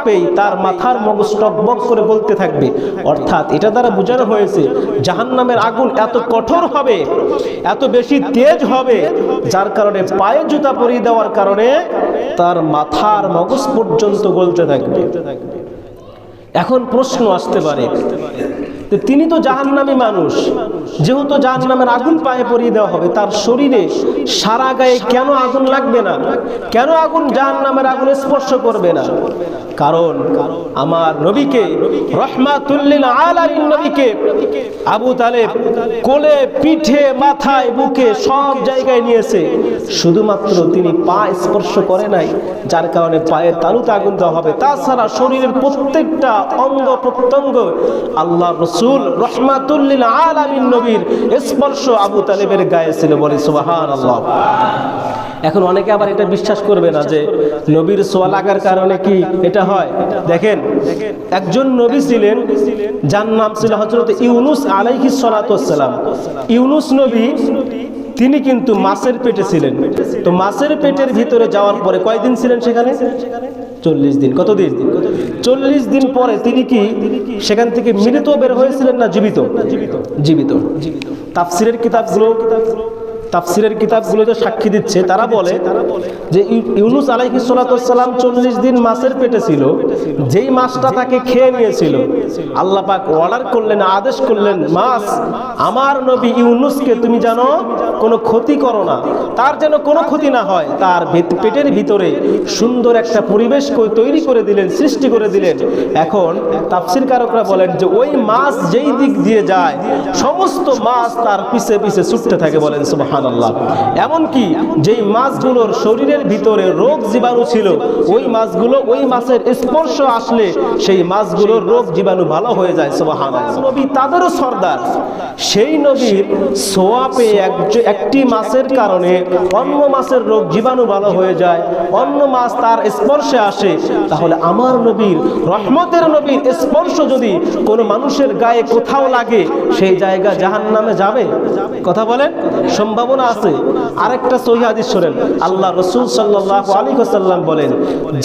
তাপেই তার মাথার মগজ টকবক করে বলতে থাকবে। অর্থাৎ এটা দ্বারা বোঝানো হয়েছে জাহান্নামের আগুন এত কঠোর হবে, এত বেশি তেজ হবে, যার কারণে পায়ে জুতা পরিয়ে দেওয়ার কারণে তার মাথার মগজ পর্যন্ত গলতে থাকবে। এখন প্রশ্ন আসতে পারে, তিনি তো জাহান্নামী মানুষ, যেহেতু জাহান্নামের আগুন পায়ে পরিয়ে দেওয়া হবে, তার শরীরে সারা গায়ে কেন আগুন লাগবে না? কেন আগুন জাহান্নামের আগুন স্পর্শ করবে না? কারণ আমার নবীকে, রহমাতুল লিল আলামিন নবীকে আবু তালেব কোলে, পিঠে, মাথায়, বুকে সব জায়গায় নিয়েছে, শুধুমাত্র তিনি পা স্পর্শ করে নাই, যার কারণে পায়ের তালুতে আগুন দেওয়া হবে। তাছাড়া শরীরের প্রত্যেকটা অঙ্গ প্রত্যঙ্গ আল্লাহ রাসূল রহমাতুল লিল আলামিন নবীর স্পর্শ আবু তালেবের গায়ে ছিল। বলি সুবহানাল্লাহ। এখন অনেকে আবার এটা বিশ্বাস করবে না যে নবীর ছোঁয়া লাগার কারণে কি এটা হয়। দেখেন, একজন নবী ছিলেন যার নাম ছিল হযরত ইউনুস আলাইহিস সালাতু ওয়াস সালাম। ইউনুস নবী তিনি কিন্তু মাছের পেটে ছিলেন। তো মাছের পেটের ভিতরে যাওয়ার পরে কয়দিন ছিলেন সেখানে? 40 দিন। কতদিন? 40 দিন পরে তিনি কি সেখান থেকে মৃত বের হয়েছিলেন না জীবিত? জীবিত। তাফসিরের কিতাবগুলো যে সাক্ষী দিচ্ছে, তারা বলে যে ইউনুস আলাইহিস সালাতু ওয়াস সালাম 40 দিন মাছের পেটে ছিল। যেই মাছটা তাকে খেয়ে নিয়েছিল, আল্লাহ পাক অর্ডার করলেন, আদেশ করলেন, মাছ আমার নবী ইউনুসকে তুমি জানো কোনো ক্ষতি করো না, তার যেন কোনো ক্ষতি না হয়। তার পেটের ভিতরে সুন্দর একটা পরিবেশ তৈরি করে দিলেন, সৃষ্টি করে দিলেন। এখন তাফসিরকারকরা বলেন যে ওই মাছ যেই দিক দিয়ে যায় সমস্ত মাছ তার পিছে পিছে ছুটতে থাকে। বলেন সুবহানাল্লাহ। এমনকি যেই মাছগুলোর শরীরের ভিতরে রোগ জীবাণু ছিল, ওই মাছগুলো, ওই মাছের স্পর্শ আসলে সেই মাছগুলোর রোগ জীবাণু ভালো হয়ে যায়। সুবহানাল্লাহ। নবী তাদেরও সর্দার। সেই নবীর ছোঁয়া পেয়ে একটি মাছের কারণে অন্য মাছের রোগ জীবাণু ভালো হয়ে যায়, অন্য মাছ তার স্পর্শে আসে, তাহলে আমার নবীর, রহমতের নবীর স্পর্শ যদি কোনো মানুষের গায়ে কোথাও লাগে, সেই জায়গা জাহান্নামে যাবে? কথা বলেন, সম্ভাবনা আছে। আরেকটা সহিহ হাদিস শোনেন, আল্লাহ রাসূল সাল্লাল্লাহু আলাইহি ওয়াসাল্লাম বলেন,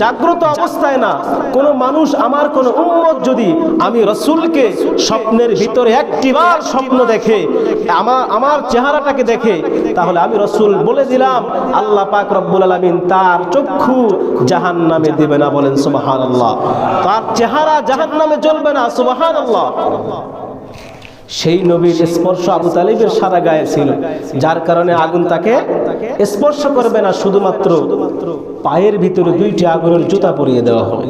জাগ্রত অবস্থায় না কোনো মানুষ, আমার কোনো উম্মত যদি আমি রাসূলকে স্বপ্নের ভিতরে একটিবার স্বপ্ন দেখে, আমার চেহারাটাকে দেখে, তাহলে আমি রাসূল বলে দিলাম আল্লাহ পাক রব্বুল আলামিন তার চক্ষু জাহান্নামে দিবে না। বলেন সুবহানাল্লাহ। তার চেহারা জাহান্নামে জ্বলবে না। সুবহানাল্লাহ। সেই নবীর স্পর্শ আবু তালেবের সারা গায়ে ছিল, যার কারণে আগুন তাকে স্পর্শ করবে না, শুধুমাত্র পায়ের ভিতরে 2টি আগুনের জুতা পরিয়ে দেওয়া হবে।